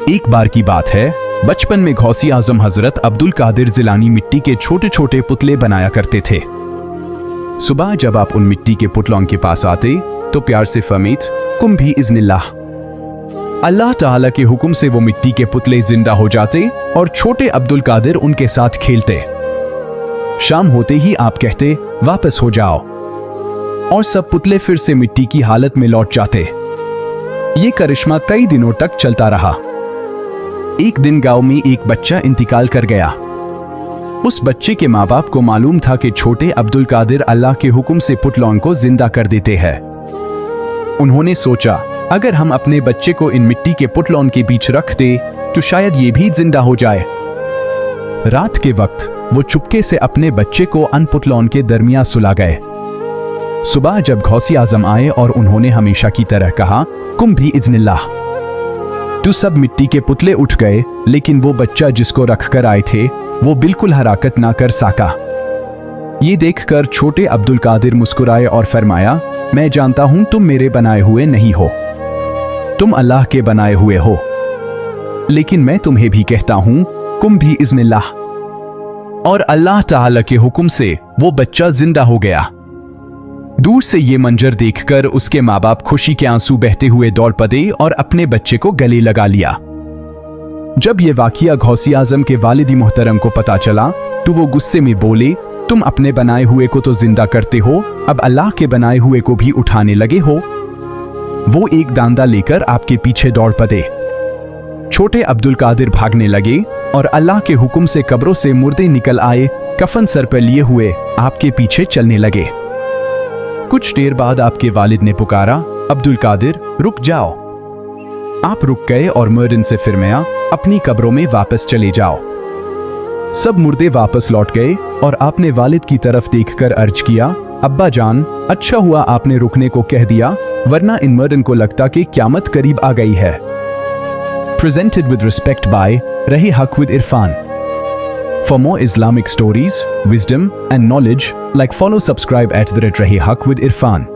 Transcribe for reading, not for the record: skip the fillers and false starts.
एक बार की बात है, बचपन में गौसी आजम हजरत अब्दुल कादिर जिलानी मिट्टी के छोटे छोटे पुतले बनाया करते थे। सुबह जब आप उन मिट्टी के पुतलों के पास आते तो प्यार से फरमाते, कुम भी इज़्निल्लाह। अल्लाह ताला के हुक्म से वो मिट्टी के पुतले जिंदा हो जाते और छोटे अब्दुल कादिर उनके साथ खेलते। शाम होते ही आप कहते, वापस हो जाओ, और सब पुतले फिर से मिट्टी की हालत में लौट जाते। ये करिश्मा कई दिनों तक चलता रहा। एक दिन गांव में एक बच्चा इंतकाल कर गया। उस बच्चे के माँ बाप को मालूम था कि छोटे अब्दुल कादिर अल्लाह के हुक्म से पुतलों को जिंदा कर देते हैं। उन्होंने सोचा, अगर हम अपने बच्चे को इन मिट्टी के पुतलों के बीच रख दे तो शायद ये भी जिंदा हो जाए। रात के वक्त वो चुपके से अपने बच्चे को अन पुतलों के दरमियान सुला गए। सुबह जब गौसी आजम आए और उन्होंने हमेशा की तरह कहा, कुम भी इज़्निल्लाह, तो सब मिट्टी के पुतले उठ गए, लेकिन वो बच्चा जिसको रख कर आए थे वो बिल्कुल हरकत ना कर सका। ये देखकर छोटे अब्दुल कादिर मुस्कुराए और फरमाया, मैं जानता हूं तुम मेरे बनाए हुए नहीं हो, तुम अल्लाह के बनाए हुए हो, लेकिन मैं तुम्हें भी कहता हूं, कुम भी इज़्निल्लाह। और अल्लाह ताला के हुक्म से वो बच्चा जिंदा हो गया। दूर से ये मंजर देखकर उसके माँ बाप खुशी के आंसू बहते हुए दौड़ पड़े और अपने बच्चे को गले लगा लिया। जब ये वाकया गौसी आजम के वालिदी मोहतरम को पता चला तो वो गुस्से में बोले, तुम अपने बनाए हुए को तो जिंदा करते हो, अब अल्लाह के बनाए हुए को भी उठाने लगे हो। वो एक दांदा लेकर आपके पीछे दौड़ पड़े। छोटे अब्दुल कादिर भागने लगे और अल्लाह के हुक्म से कब्रों से मुर्दे निकल आए, कफन सर पर लिए हुए आपके पीछे चलने लगे। कुछ देर बाद आपके वालिद ने पुकारा, अब्दुल कादिर रुक जाओ। आप रुक गए और मुर्दन से फरमाया, अपनी कब्रों में वापस चले जाओ। सब मुर्दे वापस लौट गए और आपने वालिद की तरफ देखकर अर्ज किया, अब्बा जान, अच्छा हुआ आपने रुकने को कह दिया, वरना इन मुर्दन को लगता कि क़यामत करीब आ गई है। Presented with respect by Rahe Haq with Irfan. For more Islamic stories, wisdom and knowledge, like follow subscribe at @Rahe Haq with Irfan.